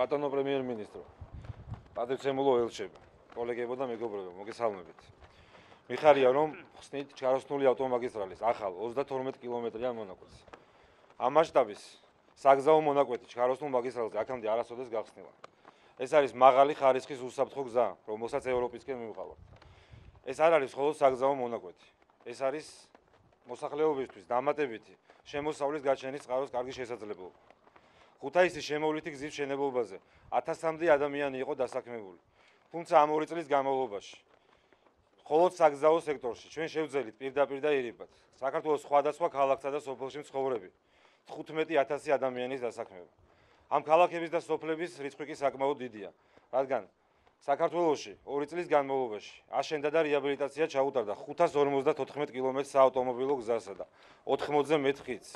ბატონო პრემიერ-მინისტრო, პატრიცემულო ელჩები, კოლეგებო და მეგობრებო, მოგესალმებით. მიხარია რომ ხსნით ჩაროსნული ავტომაგისტრალის ახალ 32 კილომეტრიან მონაკვეთს. ამ მასშტაბის საგზაო მონაკვეთი ჩაროსნულ მაგისტრალზე აქამდე არასოდეს გახსნილა. ეს არის მაღალი ხარისხის უსაფრთხო გზა, რომელსაც ევროპისკენ მივყავართ. ეს არ არის მხოლოდ საგზაო მონაკვეთი. ეს არის მოსახლეობისთვის დამატებითი შემოსავლის გაჩენის წყაროს კარგი შესაძლებლობა. ხუთაისის შემოვლითი გზის მშენებლობაზე 1000-მდე ადამიანი იყო დასაქმებული. თუმცა ამ 2 წლის განმავლობაში მხოლოდ საგზაო სექტორში ჩვენ შევძელით პირდაპირ და ირიბად საქართველოს სხვადასხვა ქალაქსა და სოფელში მცხოვრები 15000 ადამიანის დასაქმება. ამ ქალაქების და სოფლების რიცხვი კი საკმაოდ დიდია, რადგან საქართველოში 2 წლის განმავლობაში აშენდა და რეაბილიტაცია ჩაუტარდა 554 კილომეტრ საავტომობილო გზასა და 80-ზე მეტ ხიდს.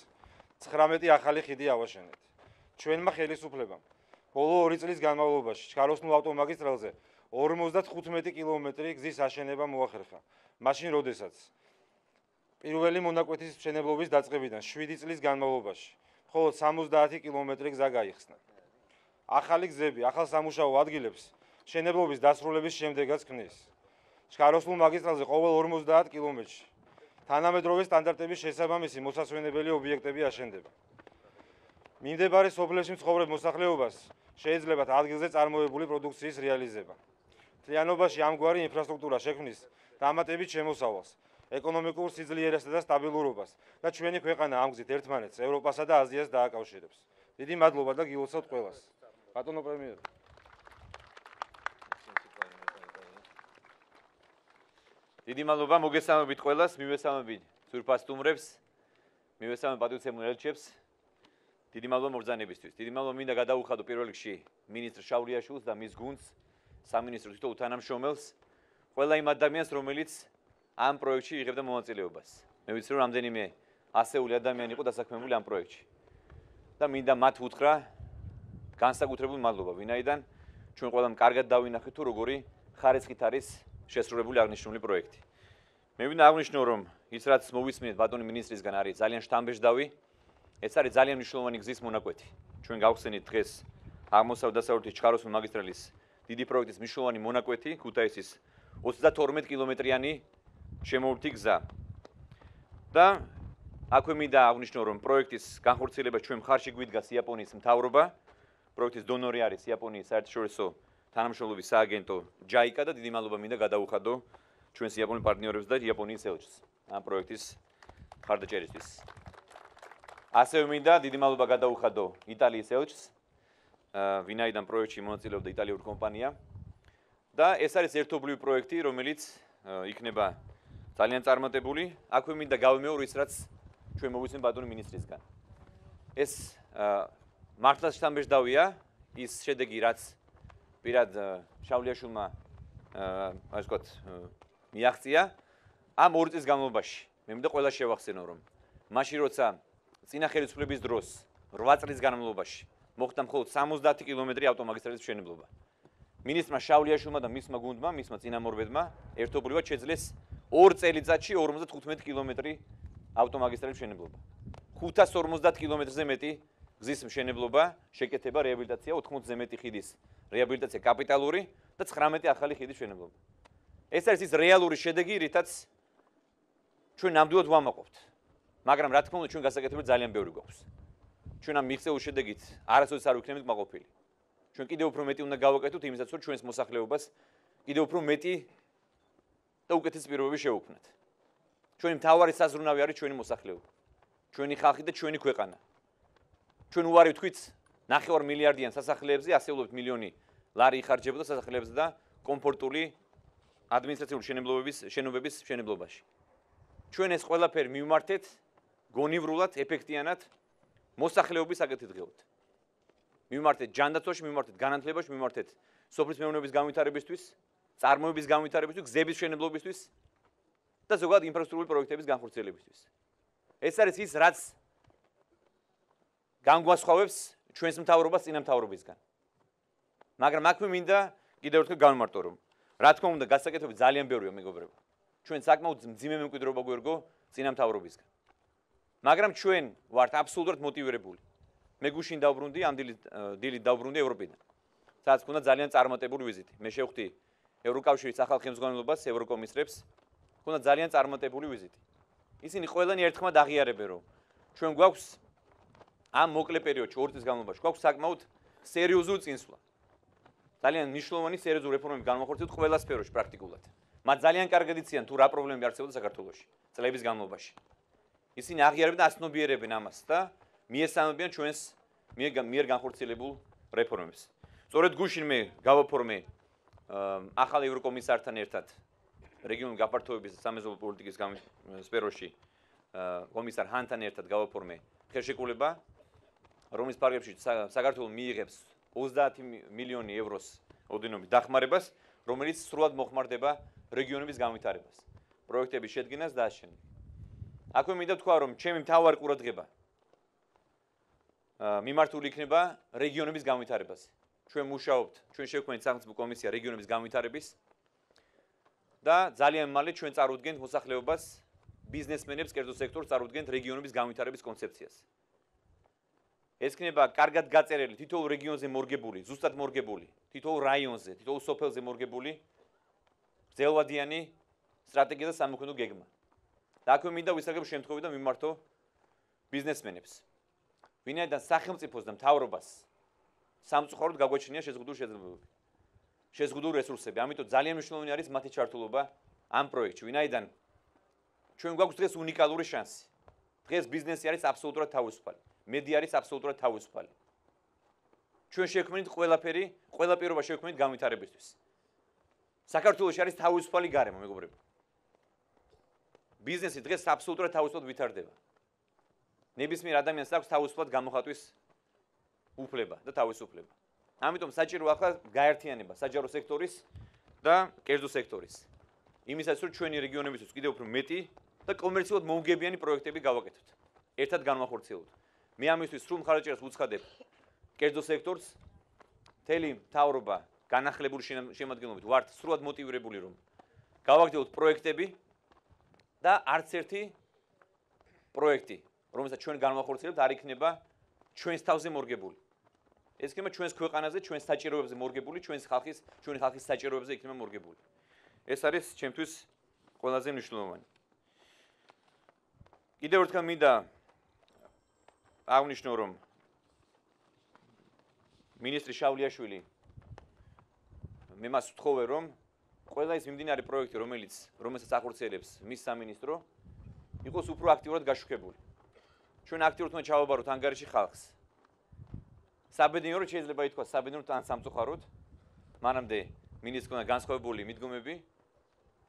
19 ახალი ხიდი ავაშენეთ. ჩვენმა ხელისუფლებამ ბოლო 2 წლის განმავლობაში ჩაროსნულ ავტომაგისტრალზე 55 კილომეტრი გზის აშენება მოახერხა. მაშინ, როდესაც პირველი მონაკვეთის მშენებლობის დაწყებიდან 7 წლის განმავლობაში მხოლოდ 70 კილომეტრი გზა გაიხსნა. ახალი გზები, ახალ სამუშაო ადგილებს მშენებლობის დასრულების შემდეგაც ქმნის. ჩაროსნულ მაგისტრალზე ყოველ 50 კილომეტრში თანამედროვე სტანდარტების შესაბამისი მოსასვენებელი ობიექტები აშენდება. მიმდებარე სოფლებში მცხოვრებ მოსახლეობას შეიძლებათ ადგილზე წარმოებული პროდუქციის რეალიზება. მთლიანობაში ამგვარი ინფრასტრუქტურა შექმნის დამატებით შემოსავალს, ეკონომიკურ სიძლიერესა და სტაბილურობას და ჩვენი ქვეყანა ამ გზით ერთმანეთს ევროპასა და აზიას დააკავშირებს. დიდი მადლობა და გილოცავთ ყველას. ბატონო პრემიერ. დიდი მადლობა მოგესალმებით ყველას, მივესალმებით ძვირფას სტუმრებს, მივესალმებით პატრიცემულ ელჩებს. დიდი მადლობა მობრძანებისთვის. დიდი მადლობა მინდა გადაუხადო პირველ რიგში მინისტრ შავრიაშვილს და მის გუნდს, სამინისტრო თვითონ უთანამშრომელს, ყველა იმ ადამიანს, რომელიც ამ პროექტში იღებდა მონაწილეობას. მე ვიცი რომ რამდენიმე ასეული ადამიანი იყო დასაქმებული ამ პროექტში. და მინდა მათ უთხრა განსაკუთრებული მადლობა, ვინაიდან ჩვენ ყველამ კარგად დავინახეთ თუ როგორი ხარისხით არის შესრულებული აღნიშნული პროექტი. მე მინდა აღვნიშნო რომ ის რაც მოვისმინეთ ბატონი მინისტრისგან არის ძალიან შთამბეჭდავი. ეს არის ძალიან მნიშვნელოვანი გზის მონაკვეთი. ჩვენ გავხსენით დღეს აღმოსავლეთ-დასავლეთის ჩაროსნულ მაგისტრალის დიდი პროექტის მნიშვნელოვანი მონაკვეთი, ქუთაისის 32 კილომეტრიანი შემოვლითი გზა. და აქვე მინდა აღვნიშნო რომ პროექტის განხორციელებას ჩვენ მხარში გვიდგას იაპონიის მთავრობა. პროექტის დონორი არის იაპონიის საერთაშორისო თანამშრომლობის სააგენტო JICA და დიდი მადლობა მინდა გადაუხადო ჩვენს იაპონელ პარტნიორებს და იაპონიის ელჩს ამ პროექტის მხარდაჭერისთვის. ასევე მინდა დიდი მადლობა გადაუხადო იტალიის ელჩს, ვინაიდან პროექტში მონაწილეობდა იტალიური კომპანია. და ეს არის ერთობლივი პროექტი, რომელიც იქნება ძალიან წარმატებული. აქვე მინდა გავიმეორო ის, რაც ჩვენ მოვისმენთ ბატონი მინისტრისგან. ეს მართლაც შთამბეჭდავია ის შედეგი, რაც პირად შავლიაშვილმა ასე ვთქვათ მიაღწია ამ 2 წლის განმავლობაში. მე მინდა ყველა შევახსენო რომ მაშინ როცა წინა ხელისუფლების დროს 8 წლის განმავლობაში მოხდა მხოლოდ 70 კილომეტრი ავტომაგისტრალის მშენებლობა. მინისტრმა შავლიაშვილმა და მისმა გუნდმა, მისმა წინამორბედმა ერთობლივად შეძლეს 2 წელიწადში 55 კილომეტრი ავტომაგისტრალის მშენებლობა. 550 კილომეტრზე მეტი გზის მშენებლობა, შეკეთება, რეაბილიტაცია, 80-ზე მეტი ხიდის რეაბილიტაცია კაპიტალური და 19 ახალი ხიდის მშენებლობა. ეს არის ის რეალური შედეგი, რითაც ჩვენ ნამდვილად ვამაყობთ. მაგრამ რა თქმა უნდა ჩვენ გასაკეთებელი ძალიან ბევრი გვაქვს. ჩვენ ამ მიღწეულ შედეგით არასოდეს არ ვიქნებით კმაყოფილი. ჩვენ კიდევ უფრო მეტი უნდა გავაკეთოთ იმისაც, რომ ჩვენს მოსახლეობას კიდევ უფრო მეტი და უკეთესი პირობები შევუქმნათ. ჩვენი მთავარი საზრუნავი არის ჩვენი მოსახლეობა. ჩვენი ხალხი და ჩვენი ქვეყანა. ჩვენ უარი ვთქვით 9 მილიარდიან სასახლეებზე, ასეულობით მილიონი ლარი იხარჯებოდა სასახლეებზე და კომფორტული ადმინისტრაციული შენობების მშენებლობაში. ჩვენ ეს ყველაფერი მივმართეთ გონივრულად, ეფექტიანად მოსახლეობის საკეთილდღეობით. მივმართეთ ჯანდაცვაში, მივმართეთ განათლებაში, მივმართეთ სოფლის მეურნეობის განვითარებისთვის, წარმოების განვითარებისთვის, გზების მშენებლობისთვის და ზოგადად ინფრასტრუქტურული პროექტების განხორციელებისთვის. ეს არის ის, რაც განგვასხვავებს ჩვენს მთავრობას წინა მთავრობისგან. მაგრამ აქვე მინდა კიდევ ერთხელ გავიმარტო, რომ რა თქმა უნდა გასაკეთებელი ძალიან ბევრია მეგობრებო. ჩვენ საკმაოდ მძიმე მემკვიდრეობა გვერგო წინა მთავრობისგან. მაგრამ ჩვენ ვართ აბსოლუტურად მოტივირებული. მე გუშინ დავბრუნდი, ამ დილით დავბრუნდი ევროპიდან. სადაც ქონდა ძალიან წარმატებული ვიზიტი. მე შევხვდი ევროკავშირის ახალ ხელმძღვანელობას, ევროკომისრებს, ქონდა ძალიან წარმატებული ვიზიტი. ისინი ყველანი ერთხმად აღიარებენ, რომ ჩვენ გვაქვს ამ მოკლე პერიოდში, 2 წლის განმავლობაში, გვაქვს საკმაოდ სერიოზული წინსვლა. ძალიან მნიშვნელოვანი სერიოზული რეფორმები განმახორციელეთ ყველა სფეროში პრაქტიკულად. მათ ძალიან კარგად იციან თუ რა პრობლემები არსებობდა საქართველოში წლების განმავლობაში. ისინი აღიარებენ და აცნობიერებენ ამას და მიესალმებიან ჩვენს მიერ განხორციელებულ რეფორმებს. სწორედ გუშინ მე გავაფორმე ახალ ევროკომისართან ერთად რეგიონული გაფართოების და სამეზობლო პოლიტიკის სფეროში კომისარ ჰანთან ერთად გავაფორმე ხელშეკრულება, რომლის პარაგრაფში საქართველოს მიიღებს 30 მილიონი ევროს ოდენობით დახმარებას, რომელიც სრულად მოხმარდება რეგიონების განვითარებას, პროექტების შედგენას და აშენება. აქვე მინდა თქვა, რომ ჩემი მთავარი ყურადღება მიმართული იქნება რეგიონების განვითარებაზე. ჩვენ მუშაობთ, ჩვენ შევქმნით სახელმწიფო კომისია რეგიონების განვითარების და ძალიან მალე ჩვენ წარუდგენთ მოსახლეობას, ბიზნესმენებს, კერძო სექტორს წარუდგენთ რეგიონების განვითარების კონცეფციას. ეს იქნება კარგად გაწერილი, თითოეულ რეგიონზე მორგებული, ზუსტად მორგებული, თითოეულ რაიონზე, თითოეულ სოფელზე მორგებული გრძელვადიანი სტრატეგია და სამოქმედო გეგმა. და აქვე მინდა ვისაუბრებ შემთხვევით და მიმართო ბიზნესმენებს. ვინაიდან სახელმწიფოს და მთავრობას სამწუხაროდ გაგვაჩნია შეზღუდული შეძლებებები, შეზღუდული რესურსები. ამიტომ ძალიან მნიშვნელოვანი არის მათი ჩართულობა ამ პროექტში. ვინაიდან ჩვენ გვაქვს დღეს უნიკალური შანსი. დღეს ბიზნესი არის აბსოლუტურად თავისუფალი. მედია არის აბსოლუტურად თავისუფალი. ჩვენ შევქმნით ყველაფერი, ყველა პირობა შევქმნით განვითარებისთვის. საქართველოში არის თავისუფალი გარემო, მეგობრებო. ბიზნესი დღეს აბსოლუტურად თავისუფლად ვითარდება. ნებისმიერ ადამიანს აქვს თავისუფლად გამოხატვის უფლება და თავისუფლება. ამიტომ საჭირო ახლა გაერთიანება საჯარო სექტორის და კერძო სექტორის. იმისაც რომ ჩვენი რეგიონებისთვის კიდევ უფრო მეტი და კომერციულად მოუგებიანი პროექტები გავაკეთოთ. ერთად განვახორციელოთ. მე ამისთვის სრულ მხარდაჭერას ვუცხადებ კერძო სექტორს, მთელი მთავრობა განახლებული შემადგენლობით ვართ სრულად მოტივირებული რომ გავაგრძელოთ პროექტები და არც ერთი პროექტი, რომელსაც ჩვენ განვახორციელებთ, არ იქნება ჩვენს თავზე მორგებული. ეს იქნება ჩვენს ქვეყანაზე, ჩვენს საჭიროებებზე მორგებული, ჩვენი ხალხის საჭიროებებზე იქნება მორგებული. ეს არის ჩემთვის ყველაზე მნიშვნელოვანი. კიდევ ერთხელ მინდა აღნიშნო, რომ მინისტრი შავლიაშვილი მე მას ვთხოვე, რომ ყველა ის მიმდინარე პროექტი, რომელსაც ახორციელებს მის სამინისტრო, იყოს უფრო აქტიურად გაშუქებული. ჩვენ აქტიურად ჩავაბაროთ ანგარიში ხალხს. საბედნიეროდ შეიძლება ითქვას, საბედნიეროდ ან სამწუხაროდ, მანამდე მინისტრს ჰქონდა განსხვავებული მიდგომები,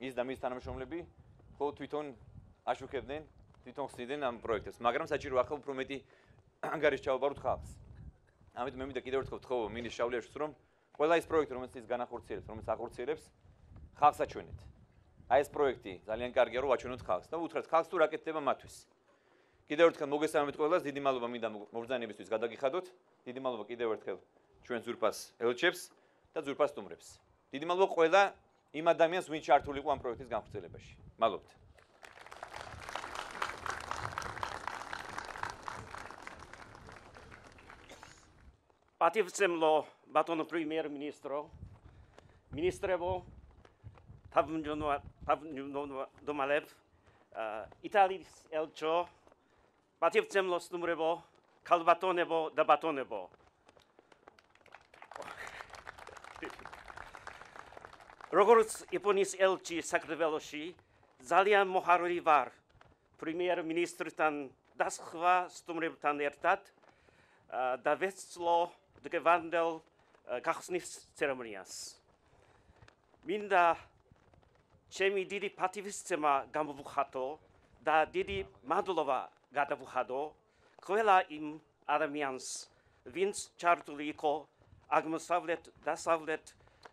ის და მის თანამშრომლები მხოლოდ თვითონ აშუქებდნენ, თვითონ ხსნიდნენ ამ პროექტებს, მაგრამ საჭირო ახლა უფრო მეტი ანგარიში ჩავაბაროთ ხალხს. ამიტომ მე მინდა კიდევ ერთხელ ვთხოვო მინისტრ შავლიაშვილს, რომ ყველა ის პროექტი, რომელიც ის განახორციელებს, რომელიც ახორციელებს, ხალხს აჩვენეთ. აი ეს პროექტი ძალიან კარგია, რომ აჩვენოთ ხალხს და უთხრათ ხალხს თუ რა კეთდება მათთვის. კიდევ ერთხელ მოგესალმებით ყველას, დიდი მადლობა მინდა მობრძანებისთვის გადაგიხადოთ. დიდი მადლობა კიდევ ერთხელ ჩვენ ძვირფას ელჩებს და ძვირფას სტუმრებს. დიდი მადლობა ყველა იმ ადამიანს, ვინც ჩართული იყო ამ პროექტის განხორციელებაში. მადლობთ. პატივცემლო ბატონო პრემიერ-მინისტრო, მინისტრებო, თავმჯდომარებ, იტალიის ელჩო, პატივცემლო სტუმრებო, ქალბატონებო და ბატონებო. როგორც იაპონიის ელჩი საქართველოში, ძალიან მოხარული ვარ პრემიერ-მინისტრთან და სხვა სტუმრებთან ერთად და ვეცლო დღევანდელ გახსნის ცერემონიას. მინდა ჩემი დიდი პატივისცემა გამოვუხატო და დიდი მადლობა გადავუხადო ყველა იმ ადამიანს, ვინც ჩართული იყო აღმოსავლეთ-დასავლეთ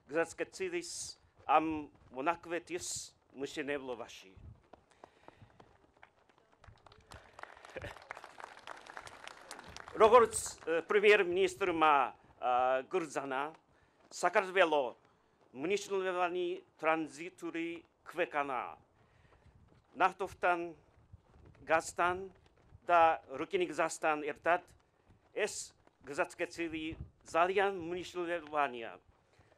გზატკეცილის ამ მონაკვეთის მშენებლობაში. როგორც პრემიერ-მინისტრმა გრძანა, საქართველოს მნიშვნელოვანი ტრანზიტული ქვეყანაა. ნავთობთან, გაზთან და რკინიგზასთან ერთად ეს გზატკეცილი ძალიან მნიშვნელოვანია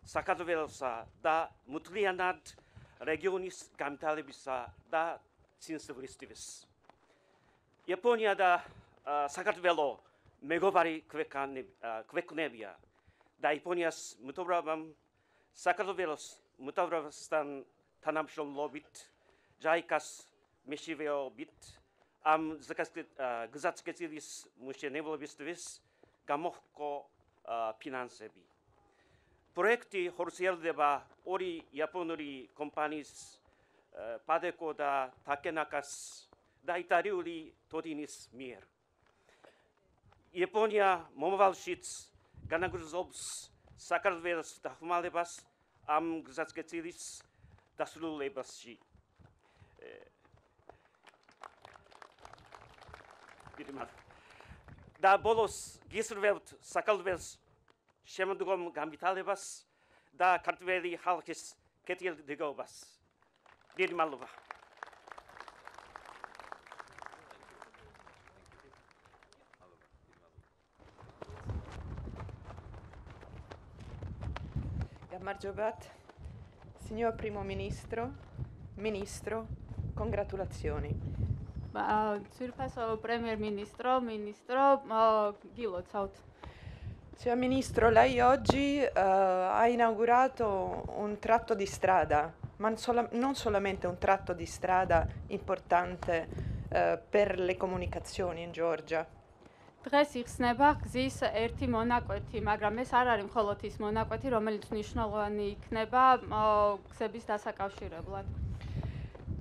საქართველოსა და მთლიანად რეგიონის განვითარებისა და ცინსვლისთვის. იაპონია და საქართველო მეგობარი ქვეყნებია და იაპონიას მთავრობამ საქართველოს მთავრობასთან თანამშრომლობით ჯაიკას მეშვეობით ამ გზატკეცილის მშენებლობისთვის გამოჰყო ფინანსები. პროექტი ხორციელდება ორი იაპონური კომპანიის პადეკო და ტაკენაკას და იტალიური ტოდინის მიერ. იაპონია მომავალშიც განაგრძობს საქართველოს დახმარებას ამ გზატკეცილის დასრულებაში. და ბოლოს გისურვებთ საქართველოს შემდგომ განვითარებას და ქართველი ხალხის კეთილდღეობას. დიდი მადლობა. Margiobat, signor Primo Ministro, Ministro, congratulazioni. Signor Premier Ministro, Gilot. Signor Ministro, lei oggi ha inaugurato un tratto di strada, ma non solamente un tratto di strada importante per le comunicazioni in Georgia. დღეს იხსნება გზის ერთი მონაკვეთი, მაგრამ ეს არ არის მხოლოდ ის მონაკვეთი, რომელიც მნიშვნელოვანი იქნება გზების დასაკავშირებლად.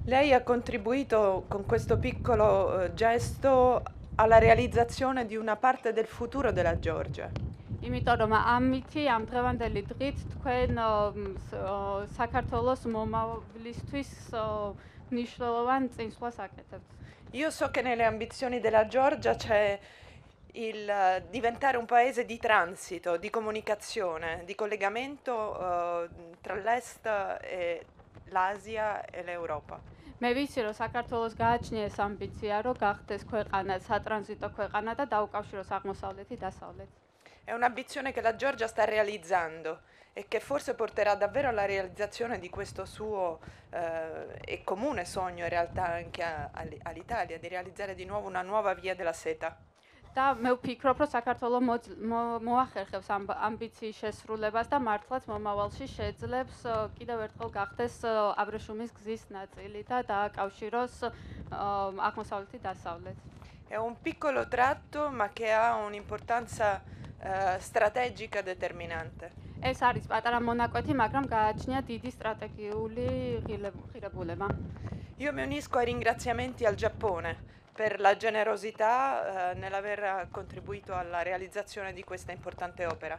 Lei ha contribuito con questo piccolo gesto alla realizzazione di una parte del futuro della Georgia. იმიტომ რომ ამითი ამ დღევანდელი დღით თქვენ საქართველოს მომავლისთვის მნიშვნელოვან წინსვლას აკეთებთ. Io so che nelle ambizioni della Georgia c'è il diventare un paese di transito, di comunicazione, di collegamento tra l'Est e l'Asia e l'Europa. მე ვიცი რომ საქართველოს გააჩნია ეს ამბიცია რომ გახდეს ქვეყანა სატრანზიტო ქვეყანა და დაუკავშიროს აღმოსავლეთი დასავლეთ. È un'ambizione che la Georgia sta realizzando e che forse porterà davvero alla realizzazione di questo suo e comune sogno in realtà anche all'Italia, di realizzare di nuovo una nuova via della seta. და მე ვფიქრობ, რომ საქართველო მოახერხებს ამ ამბიციის შესრულებას და მართლაც მომავალში შეძლებს კიდევ ერთხელ გახდეს აბრეშუმის გზის ნაწილი და დააკავშიროს აღმოსავლეთი დასავლეთ. È un piccolo tratto ma che ha un'importanza strategica determinante. ეს არის პატარა მონაკვეთი, მაგრამ გააჩნია დიდი სტრატეგიული ღირებულება. Io mi unisco ai ringraziamenti al Giappone per la generosità nell'aver contribuito alla realizzazione di questa importante opera.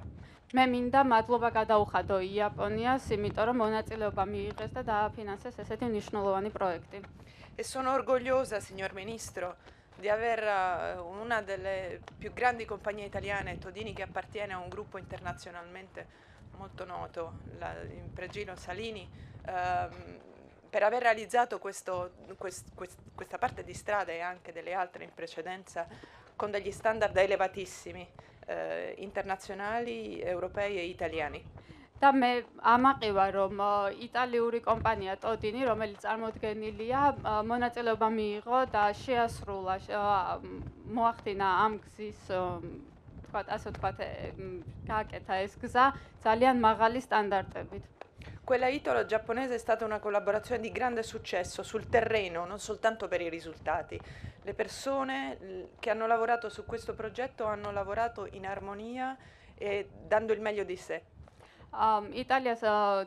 მე მინდა მადლობა გადაუხადო იაპონიას, იმიტომ რომ მონაწილეობა მიიღეს და დააფინანსეს ესეთი მნიშვნელოვანი პროექტი. E sono orgogliosa, signor Ministro, di aver una delle più grandi compagnie italiane, Todini, che appartiene a un gruppo internazionalmente molto noto, Impregilo Salini, per aver realizzato questa parte di strada e anche delle altre in precedenza con degli standard elevatissimi, internazionali, europei e italiani. და მე ამაყივა რომ იტალიური კომპანია ტოდინი, რომელიც წარმოდგენილია, მონაწილეობა მიიღო და შეასრულა, მოახდინა ამ გზის, ასე ვთქვათ, გააკეთა ეს გზა ძალიან მაღალი სტანდარტებით. Quella italo-giapponese è stata una collaborazione di grande successo sul terreno, non soltanto per i risultati. Le persone che hanno lavorato su questo progetto hanno lavorato in armonia e dando il meglio di sé. იტალიას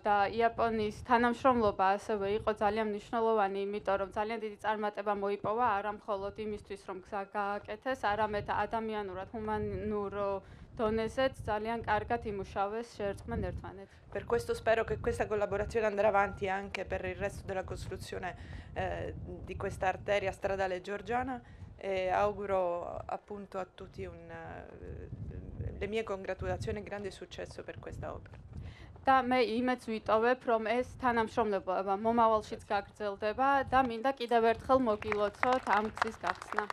და იაპონიის თანამშრომლობა ასევე იყო ძალიან მნიშვნელოვანი, იმიტომ რომ ძალიან დიდი წარმატება მოიპოვა არა მხოლოდ იმისთვის, რომ გზა გააკეთეს, არამედ ადამიანურად, ჰუმანურ დონეზეც ძალიან კარგად იმუშავეს, შეერწყმენ ერთმანეთს. Per questo spero che questa collaborazione andrà avanti anche per il resto della costruzione di questa arteria stradale georgiana e auguro appunto a tutti le mie congratulazioni e grande successo per questa opera. და მე იმედს ვიტოვებ, რომ ეს თანამშრომლობა მომავალშიც გაგრძელდება და მინდა კიდევ ერთხელ მოგილოცოთ ამ გზის გახსნა.